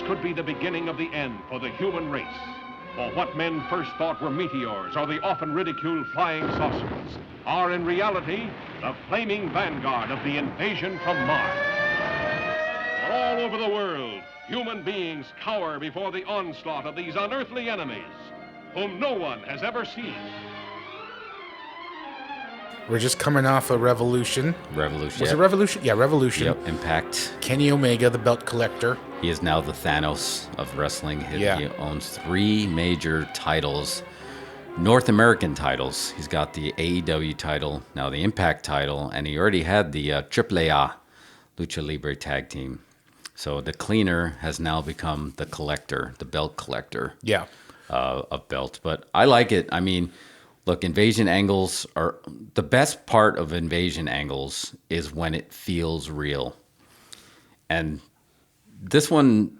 could be the beginning of the end for the human race. For what men first thought were meteors or the often ridiculed flying saucers are in reality the flaming vanguard of the invasion from Mars. For all over the world, human beings cower before the onslaught of these unearthly enemies, whom no one has ever seen. We're just coming off a Revolution. Revolution. Was it Revolution? Yeah, Revolution. Yep, Impact. Kenny Omega, the belt collector. He is now the Thanos of wrestling. He owns 3 major titles, North American titles. He's got the AEW title, now the Impact title, and he already had the AAA Lucha Libre Tag Team. So the cleaner has now become the collector, the belt collector of belts. But I like it. I mean, look, Invasion Angles are the best part of Invasion Angles is when it feels real. And this one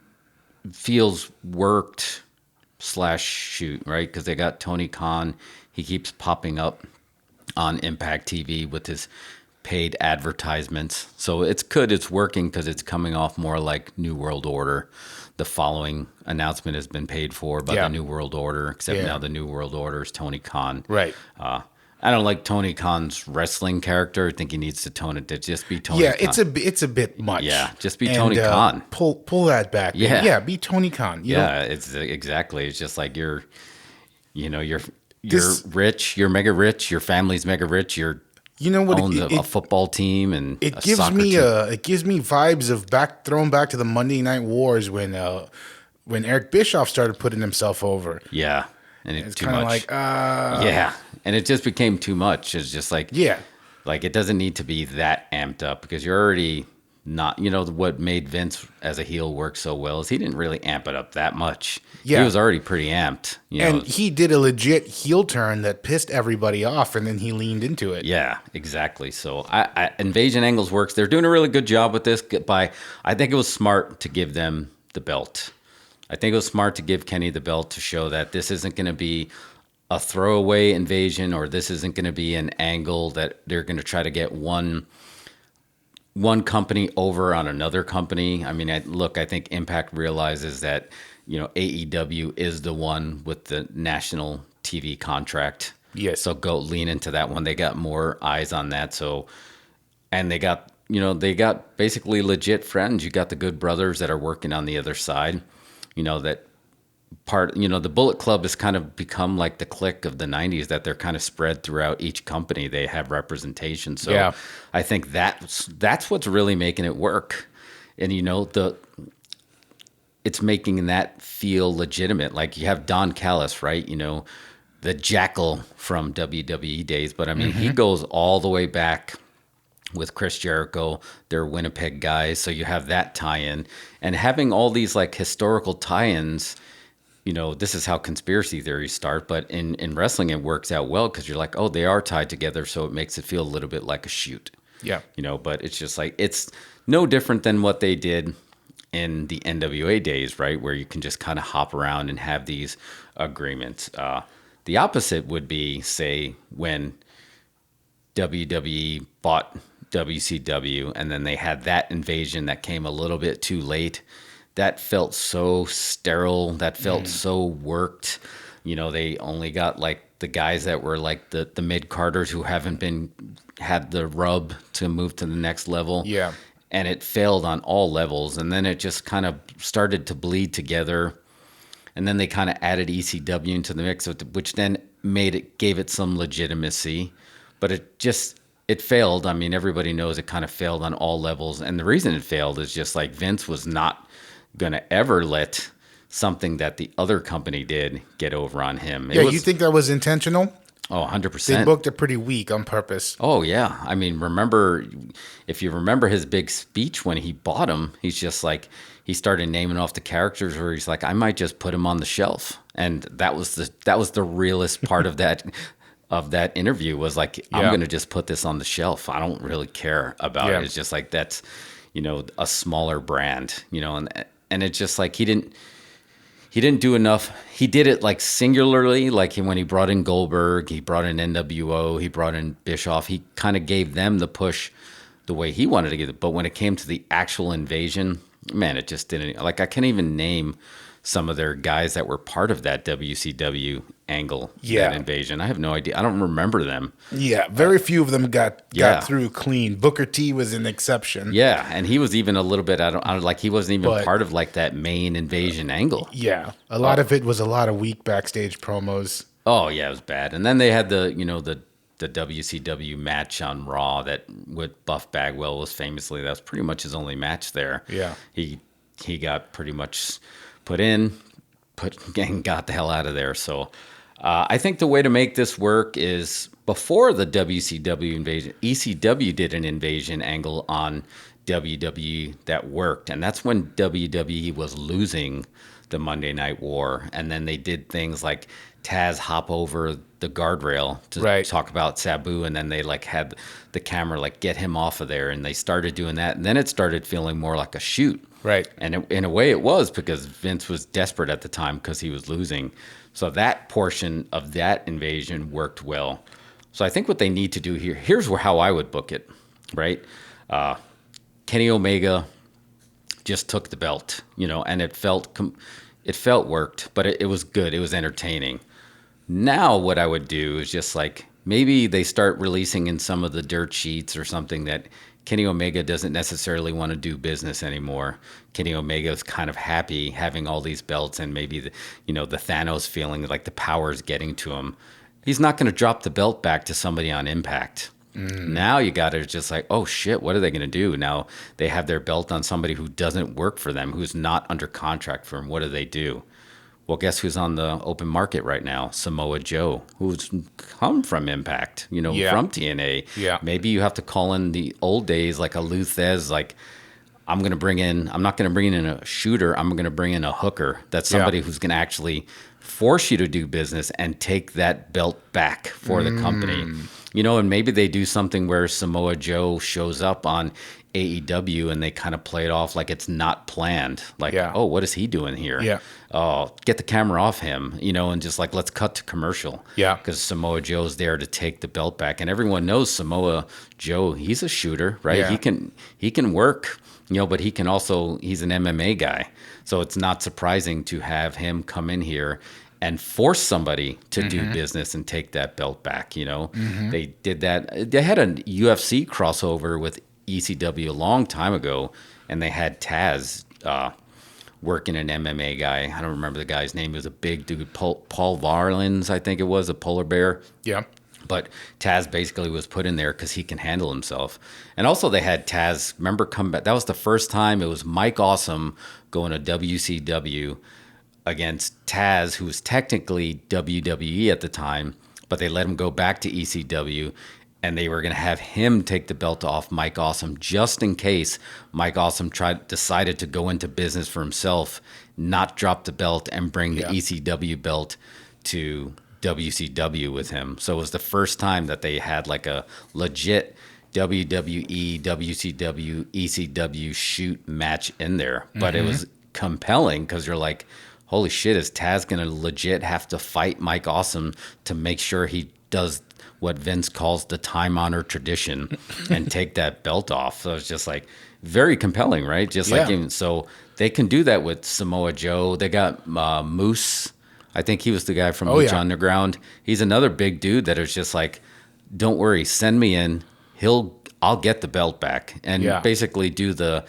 feels worked / shoot, right? Because they got Tony Khan. He keeps popping up on Impact TV with his paid advertisements. So it's good. It's working because it's coming off more like New World Order. The following announcement has been paid for by the New World Order, except now the New World Order is Tony Khan. Right. I don't like Tony Khan's wrestling character. I think he needs to tone it to just be Tony Khan. Yeah, it's a bit much. Yeah, just be Tony Khan. Pull that back. Yeah. Yeah, be Tony Khan. It's exactly. It's just like you're rich, you're mega rich, your family's mega rich, you're owns a football team and it gives me vibes of thrown back to the Monday Night Wars when Eric Bischoff started putting himself over. Yeah, and it's too kind of much. Like and it just became too much. It's just like like it doesn't need to be that amped up because you're already not. What made Vince as a heel work so well is he didn't really amp it up that much. Yeah. He was already pretty amped. And he did a legit heel turn that pissed everybody off, and then he leaned into it. Yeah, exactly. So Invasion Angles works. They're doing a really good job with this. I think it was smart to give them the belt. I think it was smart to give Kenny the belt to show that this isn't going to be a throwaway invasion, or this isn't going to be an angle that they're going to try to get one company over on another company. I mean, I think Impact realizes that AEW is the one with the national TV contract. Yes. So go lean into that one. They got more eyes on that. So, and they got basically legit friends. You got the Good Brothers that are working on the other side. That part, the Bullet Club has kind of become like the clique of the 90s, that they're kind of spread throughout each company. They have representation. So I think that's what's really making it work. And, it's making that feel legitimate. Like you have Don Callis, right? The Jackal from WWE days. But I mean, he goes all the way back with Chris Jericho. They're Winnipeg guys. So you have that tie-in. And having all these like historical tie-ins, this is how conspiracy theories start. But in wrestling, it works out well because you're like, oh, they are tied together. So it makes it feel a little bit like a shoot. Yeah. But it's just like, it's no different than what they did in the NWA days, right? Where you can just kind of hop around and have these agreements. The opposite would be, say, when WWE bought WCW and then they had that invasion that came a little bit too late. That felt so sterile. That felt so worked. They only got like the guys that were like the mid-carders who haven't had the rub to move to the next level. Yeah. And it failed on all levels. And then it just kind of started to bleed together. And then they kind of added ECW into the mix, which then gave it some legitimacy. But it failed. I mean, everybody knows it kind of failed on all levels. And the reason it failed is just like Vince was not going to ever let something that the other company did get over on him. You think that was intentional? Oh, 100%. They booked it pretty weak on purpose. Oh, yeah. I mean, if you remember his big speech when he bought him, he's just like, he started naming off the characters where he's like, I might just put him on the shelf. And that was the realest part of that interview was like, I'm going to just put this on the shelf. I don't really care about it. It's just like, that's, a smaller brand, and it's just like, he didn't do enough. He did it like singularly, like when he brought in Goldberg, he brought in NWO, he brought in Bischoff. He kind of gave them the push the way he wanted to give it. But when it came to the actual invasion, man, it just didn't. Like, I can't even name some of their guys that were part of that WCW angle, that invasion. I have no idea. I don't remember them. Yeah, very few of them got through clean. Booker T was an exception. Yeah, and he was even a little bit, I don't like, he wasn't even part of like that main invasion angle. Yeah, a lot of it was a lot of weak backstage promos. Oh yeah, it was bad. And then they had the WCW match on Raw that with Buff Bagwell was famously, that was pretty much his only match there. Yeah, he got pretty much put in, and got the hell out of there. So I think the way to make this work is before the WCW invasion, ECW did an invasion angle on WWE that worked, and that's when WWE was losing the Monday Night War, and then they did things like Taz hop over the guardrail to talk about Sabu, and then they like had the camera like get him off of there, and they started doing that, and then it started feeling more like a shoot. Right. And in a way it was, because Vince was desperate at the time because he was losing. So that portion of that invasion worked well. So I think what they need to do here's how I would book it, right? Kenny Omega just took the belt, and it felt worked, but it was good. It was entertaining. Now what I would do is just like, maybe they start releasing in some of the dirt sheets or something that Kenny Omega doesn't necessarily want to do business anymore. Kenny Omega is kind of happy having all these belts, and maybe the Thanos feeling like the power is getting to him. He's not going to drop the belt back to somebody on Impact. Now you got to just like, oh shit, what are they going to do? Now they have their belt on somebody who doesn't work for them, who's not under contract for them. What do they do? Well, guess who's on the open market right now? Samoa Joe, who's come from Impact, from TNA. Yeah. Maybe you have to call in the old days like a Lou Thez, like, I'm not going to bring in a shooter. I'm going to bring in a hooker. That's somebody who's going to actually force you to do business and take that belt back for the company. And maybe they do something where Samoa Joe shows up on AEW and they kind of play it off like it's not planned. Like, oh, what is he doing here? Yeah. Oh, get the camera off him, and just like, let's cut to commercial. Yeah. Because Samoa Joe's there to take the belt back. And everyone knows Samoa Joe, he's a shooter, right? Yeah. He can work, but he's an MMA guy. So it's not surprising to have him come in here and force somebody to do business and take that belt back. They did that. They had a UFC crossover with ECW a long time ago, and they had Taz working an MMA guy. I don't remember the guy's name. He was a big dude, Paul Varlins, I think it was, a polar bear. Yeah. But Taz basically was put in there because he can handle himself. And also they had Taz, remember, come back. That was the first time it was Mike Awesome going to WCW against Taz, who was technically WWE at the time, but they let him go back to ECW, and they were going to have him take the belt off Mike Awesome just in case Mike Awesome decided to go into business for himself, not drop the belt, and bring the ECW belt to WCW with him. So it was the first time that they had like a legit WWE, WCW, ECW shoot match in there. But it was compelling because you're like, holy shit, is Taz going to legit have to fight Mike Awesome to make sure he does what Vince calls the time-honored tradition and take that belt off? So it's just like very compelling, right? Just like him. So they can do that with Samoa Joe. They got Moose. I think he was the guy from Lucha Underground. He's another big dude that is just like, don't worry, send me in. I'll get the belt back, and basically do the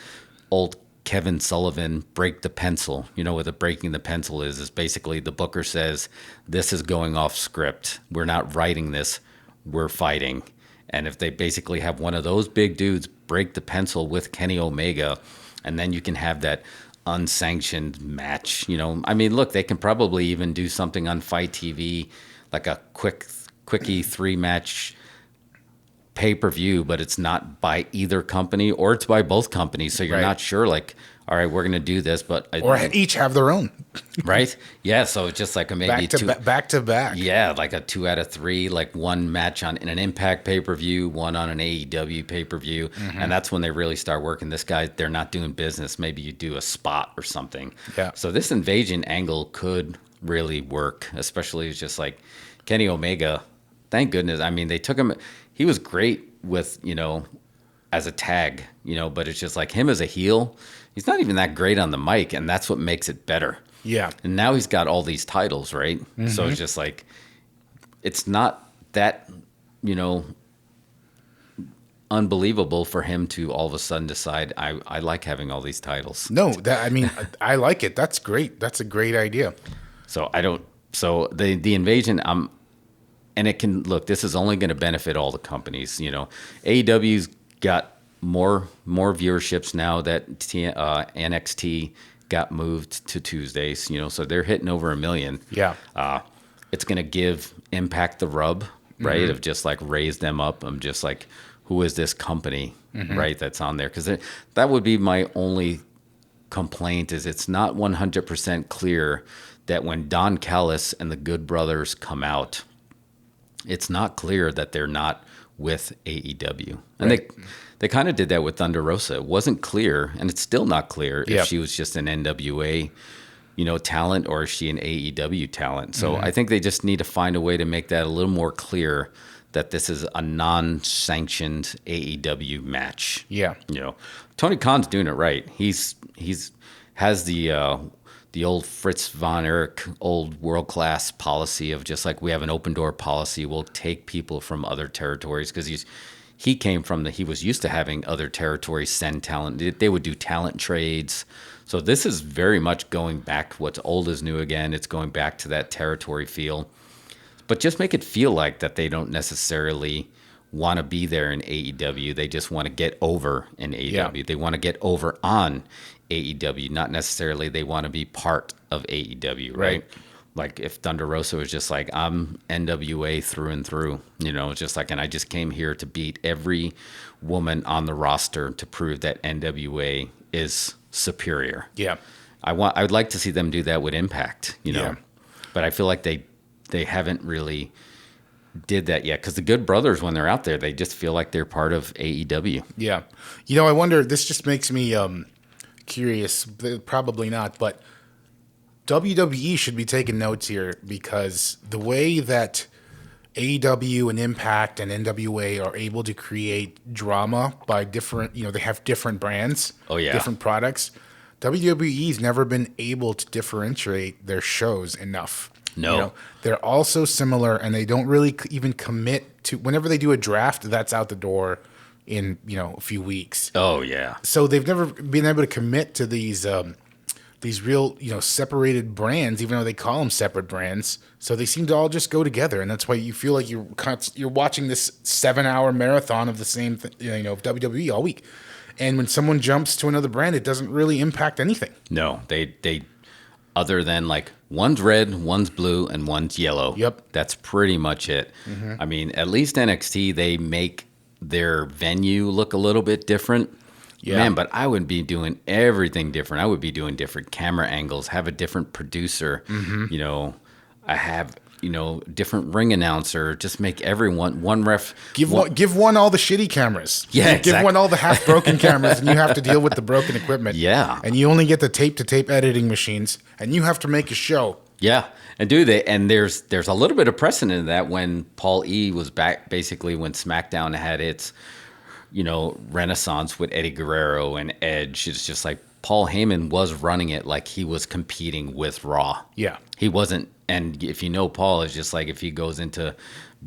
old Kevin Sullivan break the pencil. What the breaking the pencil is basically the booker says, this is going off script. We're not writing this. We're fighting. And if they basically have one of those big dudes break the pencil with Kenny Omega, and then you can have that unsanctioned match. Look, they can probably even do something on Fight TV, like a quickie 3-match pay-per-view, but it's not by either company, or it's by both companies, so you're not sure, like, all right, we're going to do this, but or each have their own, right? Yeah, so it's just like a maybe back to back. Yeah, like a 2 out of 3, like one match in an Impact pay-per-view, one on an AEW pay-per-view, and that's when they really start working. This guy, they're not doing business. Maybe you do a spot or something. Yeah. So this invasion angle could really work, especially it's just like Kenny Omega. Thank goodness. They took him. He was great with, as a tag, but it's just like him as a heel. he's not even that great on the mic, and that's what makes it better. Yeah. And now he's got all these titles, right? Mm-hmm. So it's just like, it's not that, unbelievable for him to all of a sudden decide, I like having all these titles. No, I like it. That's great. That's a great idea. So the invasion, and it can, look, this is only going to benefit all the companies. AEW's got more viewerships now that NXT got moved to Tuesdays, so they're hitting over 1 million. Yeah. It's going to give Impact the rub, right? Mm-hmm. Of just like raise them up. I'm just like, who is this company, right, that's on there? Because that would be my only complaint, is it's not 100% clear that when Don Callis and the Good Brothers come out, it's not clear that they're not with AEW. And right. They kind of did that with Thunder Rosa. It wasn't clear, and it's still not clear if she was just an NWA talent or is she an AEW talent. So I think they just need to find a way to make that a little more clear, that this is a non-sanctioned AEW match. Yeah. Tony Khan's doing it right. He's has the old Fritz von Erich old world-class policy of just like, we have an open door policy. We'll take people from other territories, because he was used to having other territories send talent. They would do talent trades. So this is very much going back, what's old is new again. It's going back to that territory feel. But just make it feel like that they don't necessarily want to be there in AEW. They just want to get over in AEW. Yeah. They want to get over on AEW, not necessarily they want to be part of AEW, right? Like if Thunder Rosa was just like, I'm NWA through and through, it's just like, and I just came here to beat every woman on the roster to prove that NWA is superior. Yeah. I would like to see them do that with Impact, Yeah. But I feel like they haven't really did that yet, because the Good Brothers, when they're out there, they just feel like they're part of AEW. Yeah. I wonder, this just makes me curious, probably not, but WWE should be taking notes here, because the way that AEW and Impact and NWA are able to create drama by different, they have different brands, different products. WWE's never been able to differentiate their shows enough. No. They're all so similar, and they don't really even commit to, whenever they do a draft, that's out the door in, a few weeks. Oh, yeah. So they've never been able to commit to these real, separated brands, even though they call them separate brands. So they seem to all just go together, and that's why you feel like you're watching this 7-hour marathon of the same of WWE all week. And when someone jumps to another brand, it doesn't really impact anything. No, they other than like one's red, one's blue, and one's yellow. Yep. That's pretty much it. Mm-hmm. I mean, at least NXT, they make their venue look a little bit different. Yeah. Man, but I would be doing everything different. I would be doing different camera angles, have a different producer. Mm-hmm. I have, different ring announcer, just make everyone one ref. Give one all the shitty cameras. Yeah, exactly. Give one all the half broken cameras, and you have to deal with the broken equipment. Yeah. And you only get the tape-to-tape editing machines, and you have to make a show. Yeah. And there's a little bit of precedent in that when Paul E was back, basically when SmackDown had its, renaissance with Eddie Guerrero and Edge. It's just like Paul Heyman was running it like he was competing with Raw. Yeah. He wasn't. And if Paul, is just like, if he goes into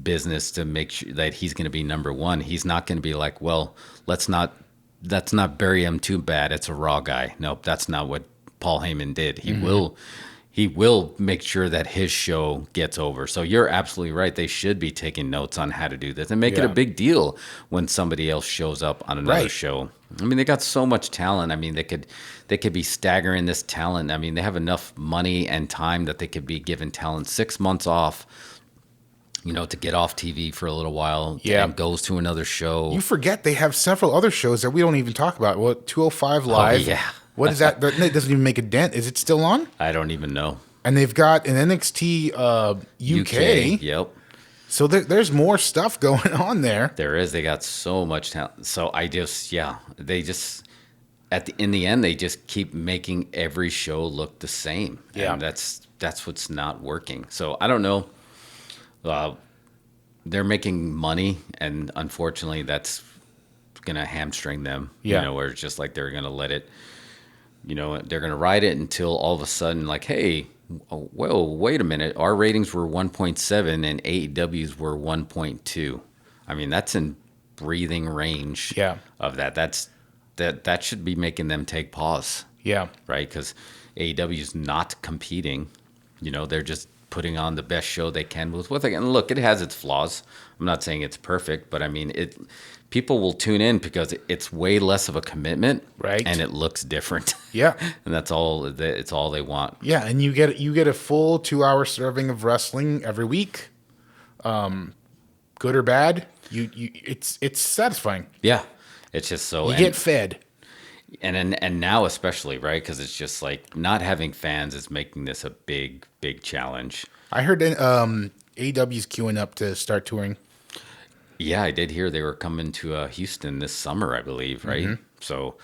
business to make sure that he's going to be number one, he's not going to be like, well, let's not bury him too bad. It's a Raw guy. Nope, that's not what Paul Heyman did. He will make sure that his show gets over. So you're absolutely right. They should be taking notes on how to do this and make it a big deal when somebody else shows up on another show. I mean, they got so much talent. I mean, they could be staggering this talent. I mean, they have enough money and time that they could be giving talent 6 months off, to get off TV for a little while. Yeah. And goes to another show. You forget they have several other shows that we don't even talk about. Well, 205 Live. Oh, yeah. What is that? It doesn't even make a dent. Is it still on? I don't even know. And they've got an NXT UK. Yep. So there's more stuff going on there. There is. They got so much talent. So they just in the end they just keep making every show look the same. Yeah. And that's what's not working. So I don't know. They're making money, and unfortunately that's gonna hamstring them. Yeah. Where it's just like they're gonna let it they're going to ride it until all of a sudden, like, hey, whoa, wait a minute. Our ratings were 1.7 and AEW's were 1.2. I mean, that's in breathing range of that. That should be making them take pause. Yeah. Right? Because AEW's not competing. They're just putting on the best show they can with what they can. And look, it has its flaws. I'm not saying it's perfect, but I mean, people will tune in because it's way less of a commitment, right? And it looks different. Yeah. And that's all. It's all they want. Yeah, and you get a full 2-hour serving of wrestling every week, good or bad. It's satisfying. Yeah, it's just so you get fed. And now especially, right? Because it's just like not having fans is making this a big challenge. I heard AEW's queuing up to start touring. Yeah, I did hear they were coming to Houston this summer, I believe, right? Mm-hmm. So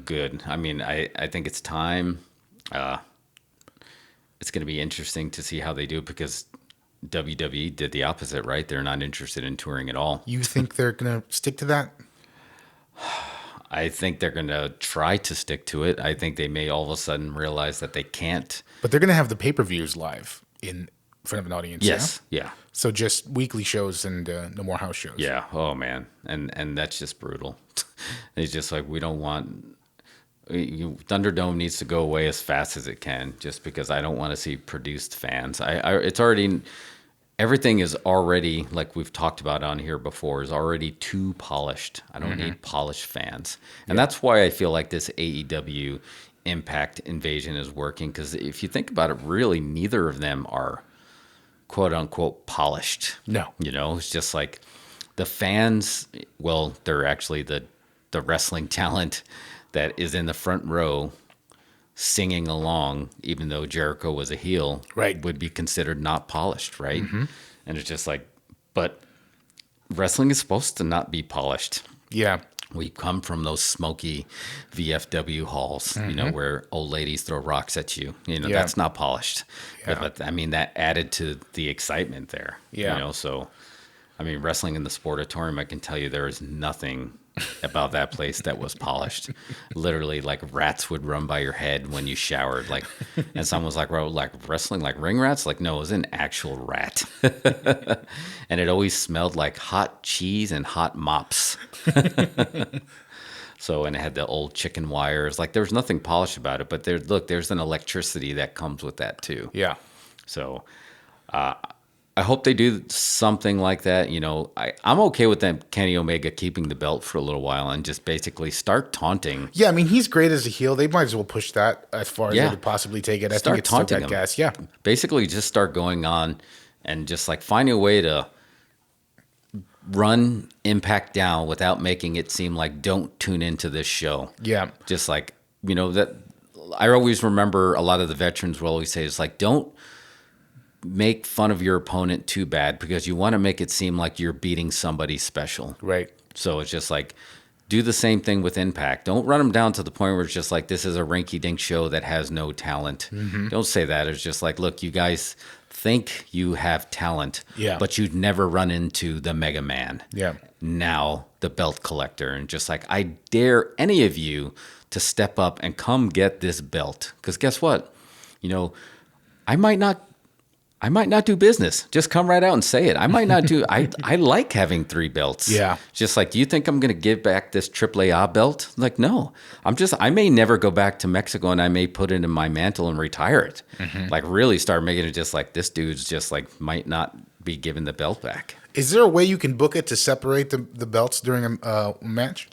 good. I mean, I think it's time. It's going to be interesting to see how they do because WWE did the opposite, right? They're not interested in touring at all. You think they're going to stick to that? I think they're going to try to stick to it. I think they may all of a sudden realize that they can't. But they're going to have the pay-per-views live in front of an audience. Yes. Yeah. So just weekly shows and no more house shows. Yeah. Oh, man. And that's just brutal. It's just like we don't want... Thunderdome needs to go away as fast as it can just because I don't want to see produced fans. It's already... Everything is already, like we've talked about on here before, is already too polished. I don't need polished fans. And that's why I feel like this AEW Impact invasion is working. Because if you think about it, really, neither of them are quote unquote polished. No. It's just like the fans, well, they're actually the wrestling talent that is in the front row singing along, even though Jericho was a heel, right, would be considered not polished, right? And it's just like, but wrestling is supposed to not be polished. Yeah. We come from those smoky VFW halls, where old ladies throw rocks at you. That's not polished. Yeah. But I mean, that added to the excitement there. Yeah. So, I mean, wrestling in the Sportatorium, I can tell you there is nothing about that place that was polished. Literally, like rats would run by your head when you showered. Like, and someone was like, "Bro, like wrestling, like ring rats?" Like, no, it was an actual rat, and it always smelled like hot cheese and hot mops. So, and it had the old chicken wires. Like, there was nothing polished about it, but there's an electricity that comes with that too. Yeah. So, I hope they do something like that. I'm okay with them, Kenny Omega keeping the belt for a little while and just basically start taunting. Yeah, I mean, he's great as a heel. They might as well push that as far as they could possibly take it. I think it's still got gas. Yeah. Basically, just start going on and just like finding a way to run Impact down without making it seem like don't tune into this show. Yeah. Just like, that I always remember a lot of the veterans will always say, it's like, don't make fun of your opponent too bad because you want to make it seem like you're beating somebody special. Right. So it's just like, do the same thing with Impact. Don't run them down to the point where it's just like, this is a rinky-dink show that has no talent. Don't say that. It's just like, look, you guys think you have talent, but you'd never run into the Mega Man. Yeah. Now the belt collector. And just like, I dare any of you to step up and come get this belt. Because guess what? I might not do business. Just come right out and say it. I might not do. I like having 3 belts. Yeah. Just like, do you think I'm going to give back this AAA belt? Like, no. I may never go back to Mexico and I may put it in my mantle and retire it. Like, really start making it just like this dude's just like might not be given the belt back. Is there a way you can book it to separate the belts during a match?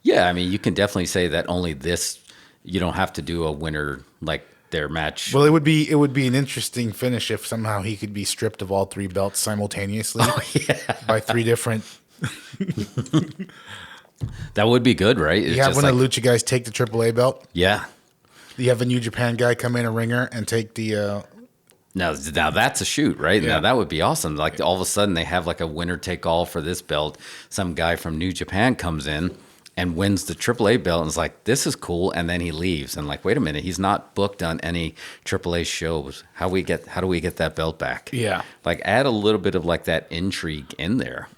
Yeah. I mean, you can definitely say that only this, you don't have to do a winner like their match. Well, it would be an interesting finish if somehow he could be stripped of all 3 belts simultaneously by 3 different. That would be good, right? You have one of the Lucha guys take the AAA belt. Yeah. You have a New Japan guy come in, a ringer, and take the. Now that's a shoot, right? Yeah. Now that would be awesome. Like all of a sudden they have like a winner take all for this belt. Some guy from New Japan comes in and wins the AAA belt and is like, this is cool. And then he leaves. And like, wait a minute, he's not booked on any AAA shows. How do we get that belt back? Yeah. Like add a little bit of like that intrigue in there.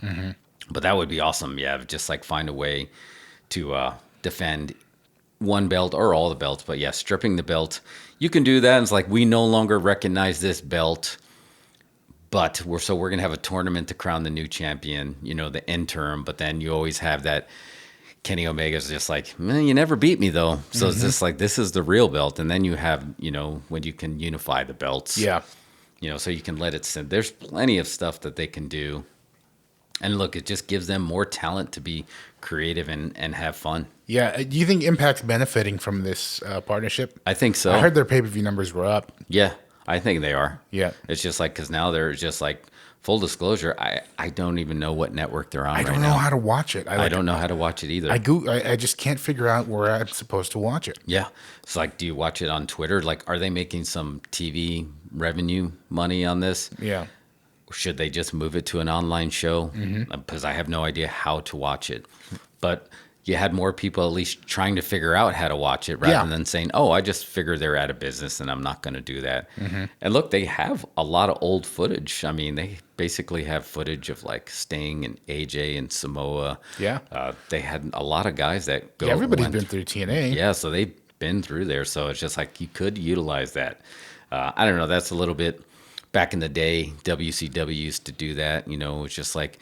But that would be awesome. Yeah. Just like find a way to defend one belt or all the belts, but yeah, stripping the belt. You can do that. It's like, we no longer recognize this belt, but we're going to have a tournament to crown the new champion, the interim, but then you always have that Kenny Omega's just like, man, you never beat me though. So it's just like, this is the real belt. And then you have, when you can unify the belts. Yeah. So you can let it sit. There's plenty of stuff that they can do. And look, it just gives them more talent to be creative and have fun. Yeah. Do you think Impact's benefiting from this partnership? I think so. I heard their pay-per-view numbers were up. Yeah, I think they are. Yeah. It's just like, because now they're just like, full disclosure, I don't even know what network they're on right now. I don't know how to watch it. I don't know how to watch it either. I just can't figure out where I'm supposed to watch it. Yeah. It's like, do you watch it on Twitter? Like, are they making some TV revenue money on this? Yeah. Should they just move it to an online show? Because I have no idea how to watch it. But you had more people at least trying to figure out how to watch it rather than saying, oh, I just figure they're out of business and I'm not going to do that. And look, they have a lot of old footage. I mean, they basically have footage of like Sting and AJ and Samoa. Yeah. They had a lot of guys that go. Yeah, everybody's been through TNA. Yeah, so they've been through there. So it's just like, you could utilize that. I don't know. That's a little bit. Back in the day, WCW used to do that. It's just like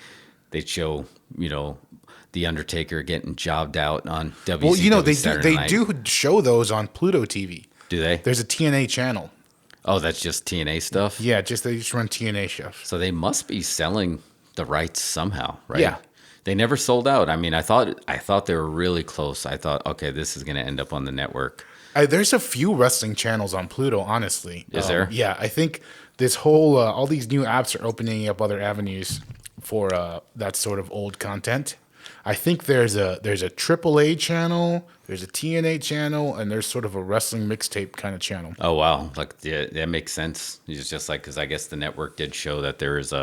they'd show, The Undertaker getting jobbed out on WCW. Well, they do show those on Pluto TV. Do they? There's a TNA channel. Oh, that's just TNA stuff? Yeah, they just run TNA stuff. So they must be selling the rights somehow, right? Yeah. They never sold out. I mean, I thought they were really close. I thought, okay, this is going to end up on the network. There's a few wrestling channels on Pluto, honestly. Is there? Yeah, I think this whole all these new apps are opening up other avenues for that sort of old content. I think there's a AAA channel, there's a TNA channel, and there's sort of a wrestling mixtape kind of channel. Oh wow, like yeah, that makes sense. It's just like, because I guess the network did show that there is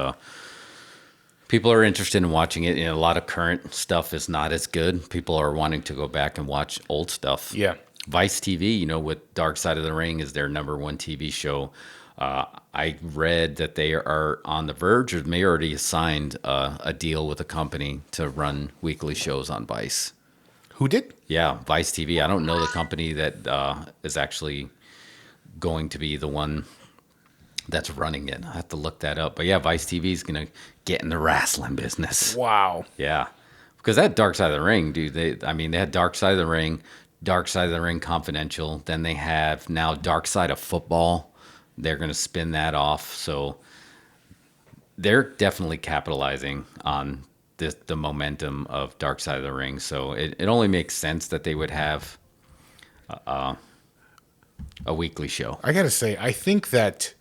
people are interested in watching it. A lot of current stuff is not as good. People are wanting to go back and watch old stuff. Yeah. Vice TV, with Dark Side of the Ring is their number one TV show. I read that they are on the verge, or may already signed a deal with a company to run weekly shows on Vice. Who did? Yeah, Vice TV. I don't know the company that is actually going to be the one that's running it. I have to look that up. But yeah, Vice TV is going to get in the wrestling business. Wow. Yeah, because that Dark Side of the Ring, dude. They had Dark Side of the Ring, Dark Side of the Ring Confidential. Then they have now Dark Side of Football. They're going to spin that off. So they're definitely capitalizing on the momentum of Dark Side of the Ring. So it only makes sense that they would have a weekly show. I got to say, I think that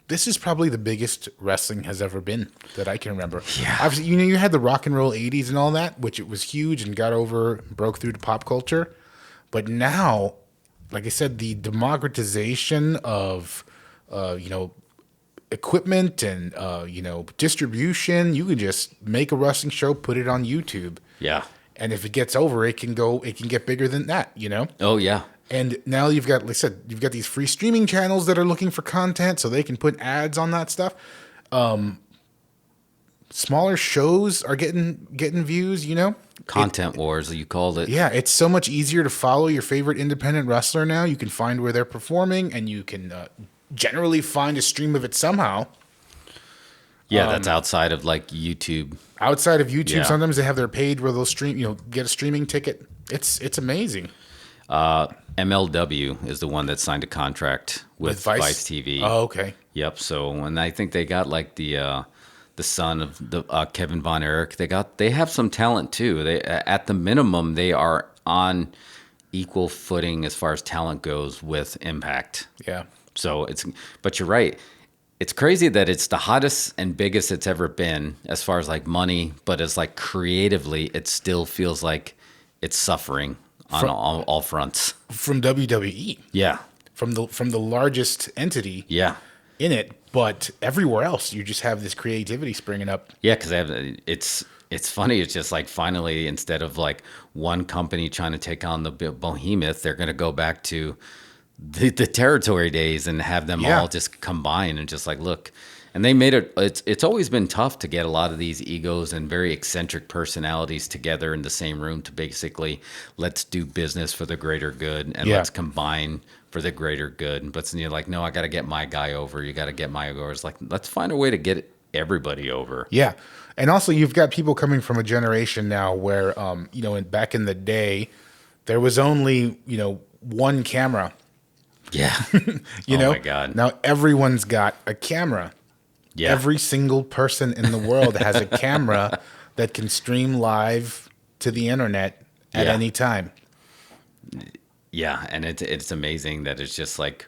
this is probably the biggest wrestling has ever been that I can remember. Yeah. Obviously, you had the rock and roll 80s and all that, which it was huge and broke through to pop culture. But now, like I said, the democratization of, equipment and, distribution, you can just make a wrestling show, put it on YouTube. Yeah. And if it gets over, it can get bigger than that, Oh, yeah. And now you've got, like I said, you've got these free streaming channels that are looking for content, so they can put ads on that stuff. Smaller shows are getting views, Content wars, you called it. Yeah, it's so much easier to follow your favorite independent wrestler now. You can find where they're performing, and you can generally find a stream of it somehow. Yeah, that's outside of like YouTube. Outside of YouTube, Yeah. Sometimes they have their page where they'll stream, get a streaming ticket. It's amazing. MLW is the one that signed a contract with Vice TV. Oh, okay. Yep. So, and I think they got like the son of the Kevin Von Erich. They have some talent too. They at the minimum they are on equal footing as far as talent goes with Impact. Yeah. So but you're right. It's crazy that it's the hottest and biggest it's ever been as far as like money, but as like creatively, it still feels like it's suffering on all fronts. From WWE. Yeah. From the largest entity. Yeah. In it, but everywhere else, you just have this creativity springing up. Yeah, because it's funny. It's just like finally, instead of like one company trying to take on the behemoth, they're going to go back to the territory days and have them all just combine and just like, look, And they made it. It's always been tough to get a lot of these egos and very eccentric personalities together in the same room to basically let's do business for the greater good and let's combine for the greater good. But you're like, no, I got to get my guy over. You got to get my guy over. It's like, let's find a way to get everybody over. Yeah, and also you've got people coming from a generation now where, back in the day, there was only one camera. Yeah. Oh my God. Now everyone's got a camera. Yeah. Every single person in the world has a camera that can stream live to the internet at any time. Yeah, and it's amazing that it's just like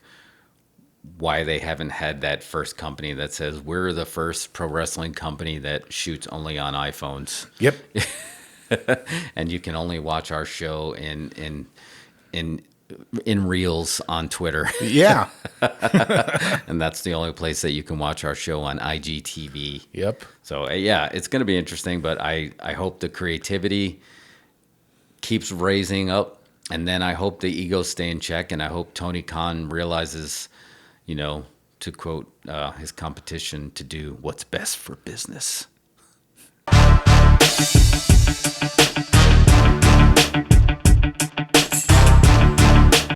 why they haven't had that first company that says we're the first pro wrestling company that shoots only on iPhones. Yep. And you can only watch our show in reels on Twitter. Yeah. And that's the only place that you can watch our show on IGTV. Yep. So yeah, it's going to be interesting, but I hope the creativity keeps raising up, and then I hope the egos stay in check, and I hope Tony Khan realizes, to quote his competition, to do what's best for business.